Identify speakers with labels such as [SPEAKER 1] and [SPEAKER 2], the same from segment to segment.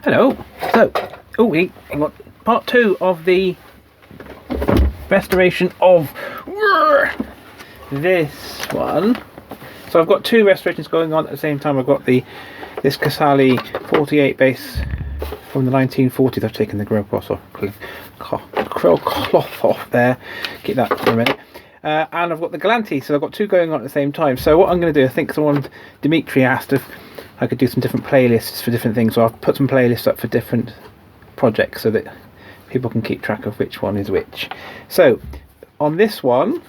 [SPEAKER 1] Hello. So, we got part 2 of the restoration of this one. So I've got 2 restorations going on at the same time. I've got this Casali 48 bass from the 1940s. I've taken the grill cloth off there. Keep that for a minute. And I've got the Galanti, so I've got 2 going on at the same time. So what I'm going to do, I think Dimitri asked if I could do some different playlists for different things, so I've put some playlists up for different projects so that people can keep track of which one is which. So on this one,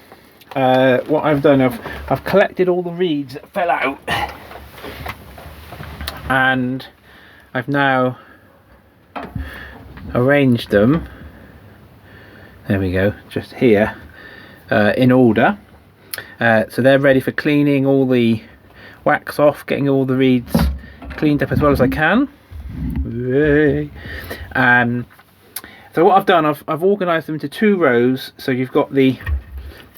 [SPEAKER 1] what I've done, I've collected all the reeds that fell out, and I've now arranged them, there we go, just here, in order, so they're ready for cleaning all the wax off, getting all the reeds cleaned up as well as I can. So what I've done, I've organised them into 2 rows. So you've got because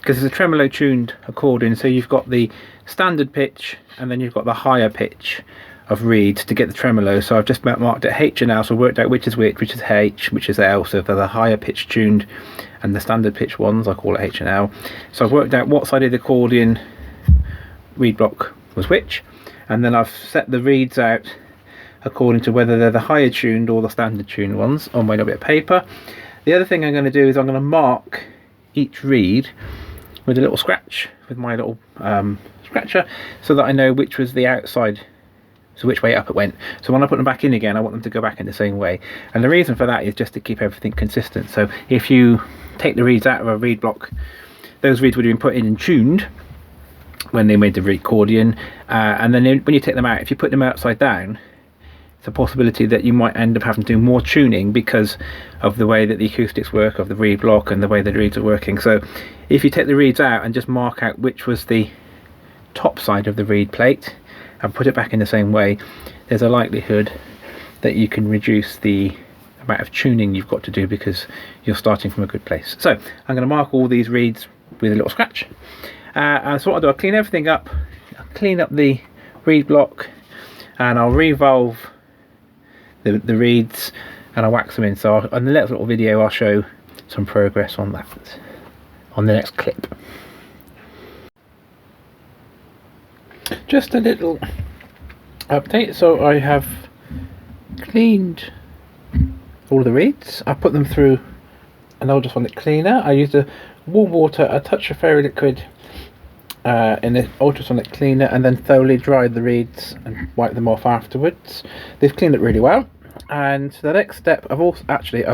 [SPEAKER 1] it's a tremolo tuned accordion, so you've got the standard pitch and then you've got the higher pitch of reeds to get the tremolo. So I've just marked it H and L, so worked out which is which is H, which is L. So for the higher pitch tuned and the standard pitch ones, I call it H and L. So I've worked out what side of the accordion reed block was which, and then I've set the reeds out according to whether they're the higher tuned or the standard tuned ones on my little bit of paper. The other thing I'm going to do is I'm going to mark each reed with a little scratch with my little scratcher, so that I know which was the outside, so which way up it went. So when I put them back in again, I want them to go back in the same way, and the reason for that is just to keep everything consistent. So if you take the reeds out of a reed block, those reeds would have been put in and tuned when they made the accordion, and then when you take them out, if you put them upside down, it's a possibility that you might end up having to do more tuning because of the way that the acoustics work of the reed block and the way the reeds are working. So if you take the reeds out and just mark out which was the top side of the reed plate and put it back in the same way, there's a likelihood that you can reduce the amount of tuning you've got to do because you're starting from a good place. So I'm going to mark all these reeds with a little scratch. And so what I'll do, I'll clean everything up, I'll clean up the reed block, and I'll revolve the reeds, and I'll wax them in. So on the next little video I'll show some progress on that on the next clip. Just a little update. So I have cleaned all the reeds. I put them through an ultrasonic cleaner. I used a warm water, a touch of fairy liquid in the ultrasonic cleaner, and then thoroughly dried the reeds and wiped them off afterwards. They've cleaned it really well. And the next step, I've also here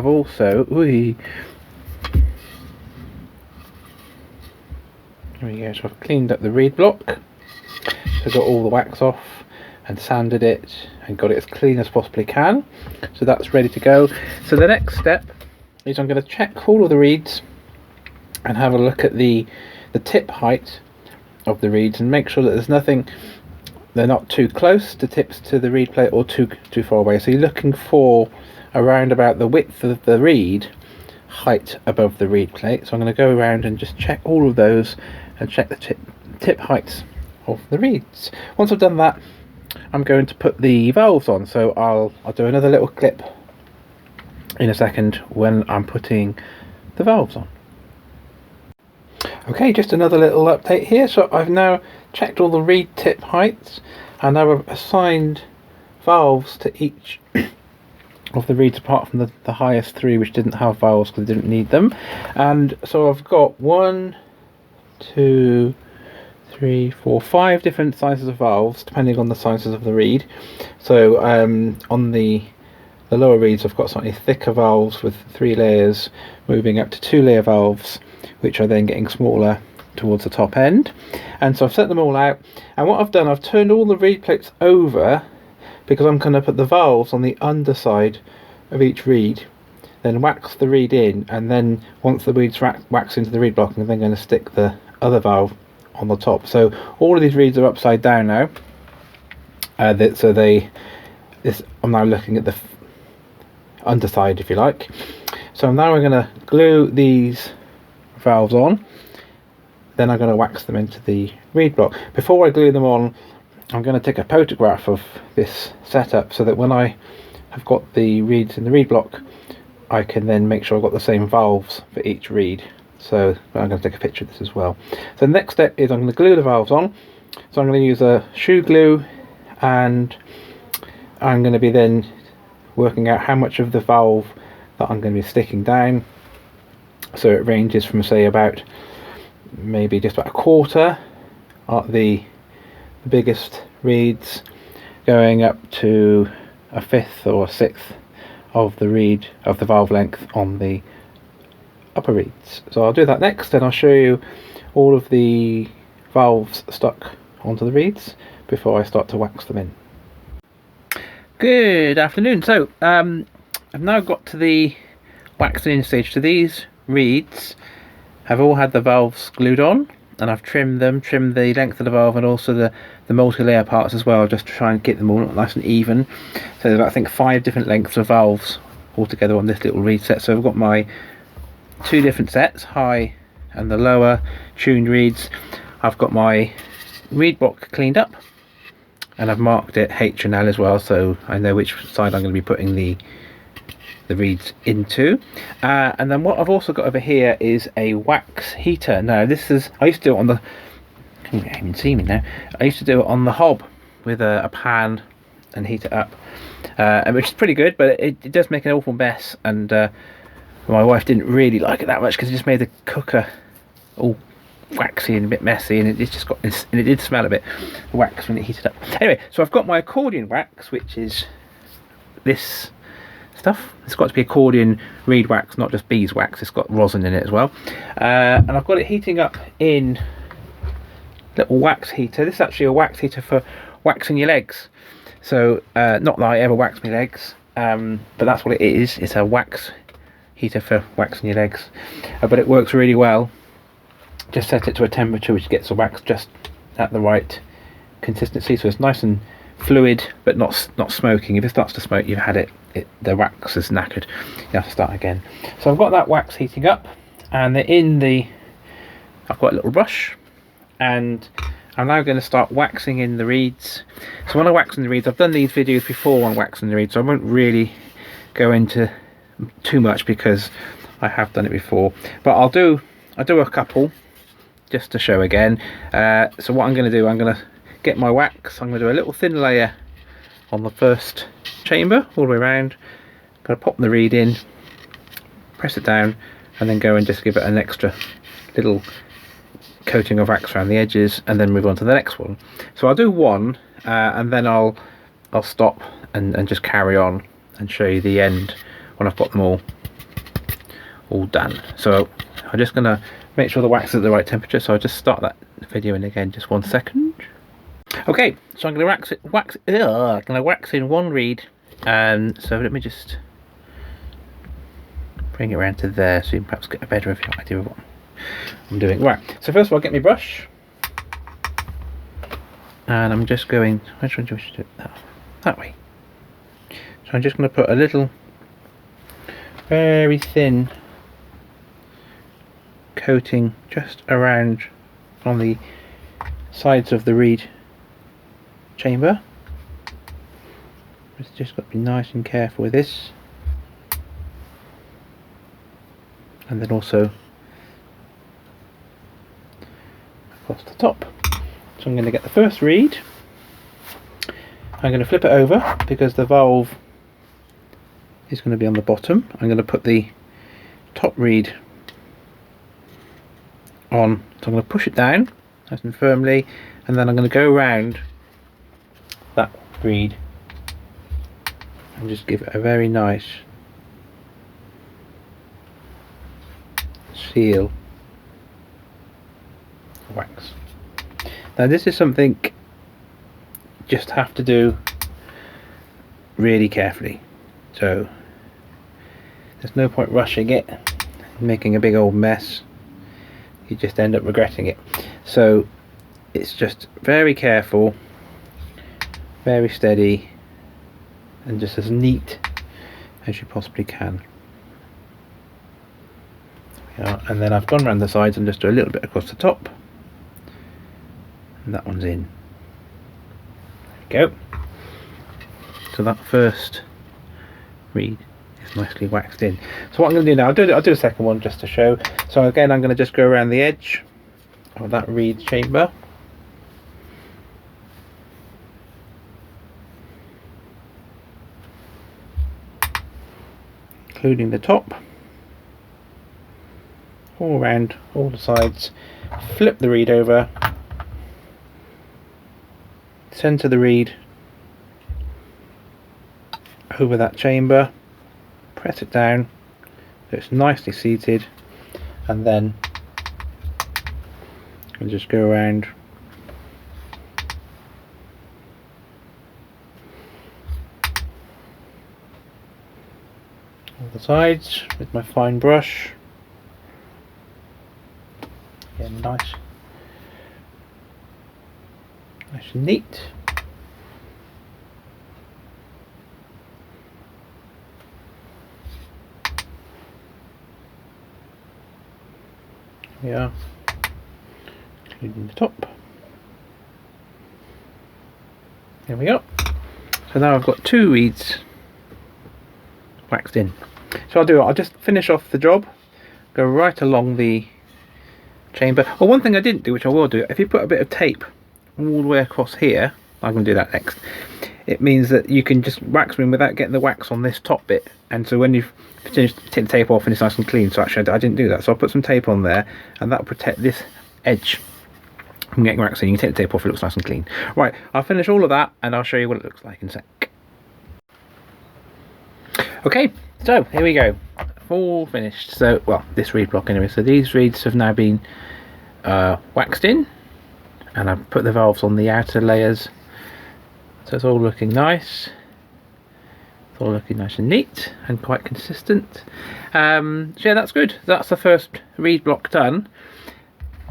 [SPEAKER 1] we go. So I've cleaned up the reed block, so got all the wax off and sanded it and got it as clean as possibly can. So that's ready to go. So the next step is I'm going to check all of the reeds and have a look at the tip height of the reeds and make sure that there's nothing, they're not too close to tips to the reed plate or too far away. So you're looking for around about the width of the reed height above the reed plate. So I'm going to go around and just check all of those and check the tip heights of the reeds. Once I've done that, I'm going to put the valves on. So I'll do another little clip in a second when I'm putting the valves on. Okay, just another little update here. So I've now checked all the reed tip heights, and I've assigned valves to each of the reeds apart from the highest 3, which didn't have valves because they didn't need them. And so I've got 1, 2, 3, 4, 5 different sizes of valves depending on the sizes of the reed. So on the lower reeds I've got slightly thicker valves with 3 layers, moving up to 2-layer valves, which are then getting smaller towards the top end. And so I've set them all out, and what I've done, I've turned all the reed plates over because I'm going to put the valves on the underside of each reed, then wax the reed in, and then once the reeds wax into the reed block, I'm then going to stick the other valve on the top. So all of these reeds are upside down now, I'm now looking at the underside, if you like. So now we're going to glue these valves on, then I'm going to wax them into the reed block. Before I glue them on, I'm going to take a photograph of this setup so that when I have got the reeds in the reed block, I can then make sure I've got the same valves for each reed. So I'm going to take a picture of this as well. So the next step is I'm going to glue the valves on. So I'm going to use a shoe glue, and I'm going to be then working out how much of the valve that I'm going to be sticking down. So it ranges from, say, about maybe just about a quarter at the biggest reeds, going up to a fifth or a sixth of the reed of the valve length on the upper reeds. So I'll do that next, and I'll show you all of the valves stuck onto the reeds before I start to wax them in. Good afternoon. So I've now got to the waxing in stage. So these reeds have all had the valves glued on, and I've trimmed the length of the valve and also the multi-layer parts as well, just to try and get them all nice and even. So there's, I think, 5 different lengths of valves altogether on this little reed set. So I've got my 2 different sets, high and the lower tuned reeds. I've got my reed block cleaned up, and I've marked it H and L as well, so I know which side I'm going to be putting the reeds into. And then what I've also got over here is a wax heater. Now this is, I used to do it on the, you can't even see me now, I used to do it on the hob with a pan and heat it up, which is pretty good, but it does make an awful mess, and my wife didn't really like it that much because it just made the cooker all waxy and a bit messy, and it just got, and it did smell a bit wax when it heated up. Anyway, so I've got my accordion wax, which is this stuff. It's got to be accordion reed wax, not just beeswax. It's got rosin in it as well, and I've got it heating up in a little wax heater. This is actually a wax heater for waxing your legs. So not that I ever wax my legs, but that's what it is. It's a wax heater for waxing your legs, but it works really well. Just set it to a temperature which gets the wax just at the right consistency, so it's nice and fluid but not smoking. If it starts to smoke, you've had it, the wax is knackered, you have to start again. So I've got that wax heating up, and I've got a little brush, and I'm now going to start waxing in the reeds. So when I wax in the reeds, I've done these videos before on waxing the reeds, so I won't really go into too much because I have done it before, but I'll do a couple just to show again. So what I'm going to do, I'm going to get my wax. I'm going to do a little thin layer on the first chamber all the way around. I'm going to pop the reed in, press it down, and then go and just give it an extra little coating of wax around the edges, and then move on to the next one. So I'll do one, and then I'll stop and just carry on and show you the end when I've got them all done. So I'm just going to make sure the wax is at the right temperature, so I'll just start that video in again, just 1 second. Okay, so I'm going to wax in one reed, and so let me just bring it around to there so you can perhaps get a better idea of what I'm doing. Right, so first of all, get my brush, and I'm just going, which one do I do it? That way. So I'm just going to put a little very thin coating just around on the sides of the reed chamber. It's just got to be nice and careful with this, and then also across the top. So I'm going to get the first reed, I'm going to flip it over because the valve is going to be on the bottom. I'm going to put the top reed on, so I'm going to push it down nice and firmly, and then I'm going to go around that reed and just give it a very nice seal of wax. Now this is something you just have to do really carefully, so there's no point rushing it, making a big old mess. You just end up regretting it. So it's just very careful, very steady, and just as neat as you possibly can. And then I've gone around the sides and just do a little bit across the top, and that one's in. There we go. So that first reed is nicely waxed in. So what I'm going to do now, I'll do a second one just to show. So again, I'm going to just go around the edge of that reed chamber, including the top, all around all the sides. Flip the reed over, center the reed over that chamber, press it down so it's nicely seated, and then I'll just go around all the sides with my fine brush. Yeah, nice and neat. Yeah, including the top. There we go. So now I've got 2 reeds waxed in. So I'll just finish off the job, go right along the chamber. Well, one thing I didn't do, which I will do, if you put a bit of tape all the way across here, I'm going to do that next, it means that you can just wax them without getting the wax on this top bit. And so when you've finished, take the tape off and it's nice and clean. So actually I didn't do that, so I'll put some tape on there, and that'll protect this edge from getting wax in. You can take the tape off, it looks nice and clean. Right, I'll finish all of that and I'll show you what it looks like in a sec. Okay, so here we go, all finished. So, well, this reed block anyway. So these reeds have now been waxed in, and I've put the valves on the outer layers, so it's all looking nice. It's all looking nice and neat and quite consistent. So yeah, that's good. That's the first reed block done,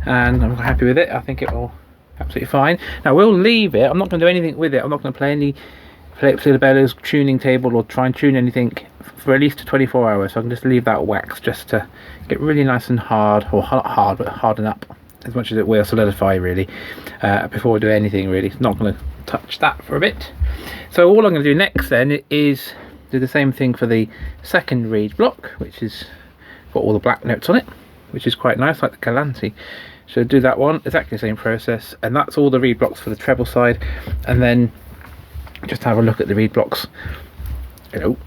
[SPEAKER 1] and I'm happy with it. I think it will absolutely fine. Now we'll leave it. I'm not going to do anything with it. I'm not going to play the bellows tuning table or try and tune anything for at least 24 hours. So I can just leave that wax just to get really nice and hard, or not hard, but harden up as much as it will solidify really, before we do anything really. Not going to touch that for a bit. So all I'm going to do next then is do the same thing for the second reed block, which is got all the black notes on it, which is quite nice, like the Casali. So do that one, exactly the same process, and that's all the reed blocks for the treble side. And then just have a look at the reed blocks, you know,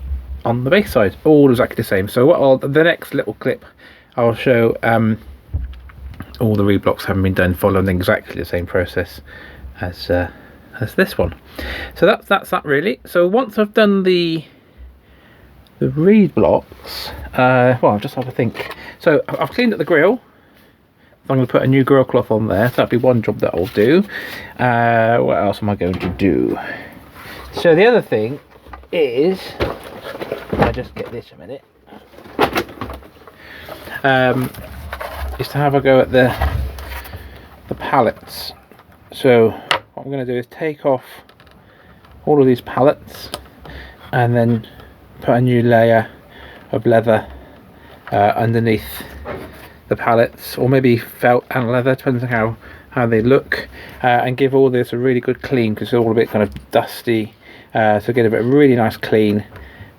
[SPEAKER 1] on the bass side, all exactly the same. So what the next little clip I'll show all the reed blocks having been done following exactly the same process as this one. So that's that really. So once I've done the reed blocks, well, I'll just have a think. So I've cleaned up the grill. I'm going to put a new grill cloth on there. So that'll be one job that I'll do. What else am I going to do? So the other thing is, I'll just get this a minute, is to have a go at the pallets. So what I'm going to do is take off all of these pallets and then put a new layer of leather underneath the pallets, or maybe felt and leather, depends on how they look, and give all this a really good clean, because it's all a bit kind of dusty. So get a bit really nice clean,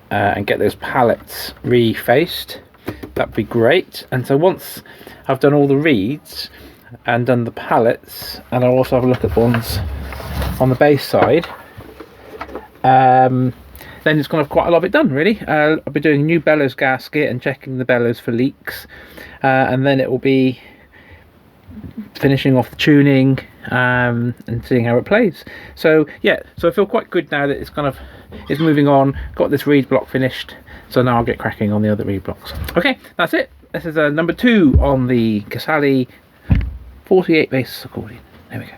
[SPEAKER 1] and get those pallets refaced. That'd be great. And so once I've done all the reeds and done the pallets, and I'll also have a look at ones on the bass side, then it's going to have quite a lot of it done really. I'll be doing a new bellows gasket and checking the bellows for leaks, and then it will be finishing off the tuning, and seeing how it plays. So yeah, so I feel quite good now that it's moving on. Got this reed block finished, so now I'll get cracking on the other reed blocks. Okay, that's it. This is number 2 on the Casali 48 bass accordion. There we go.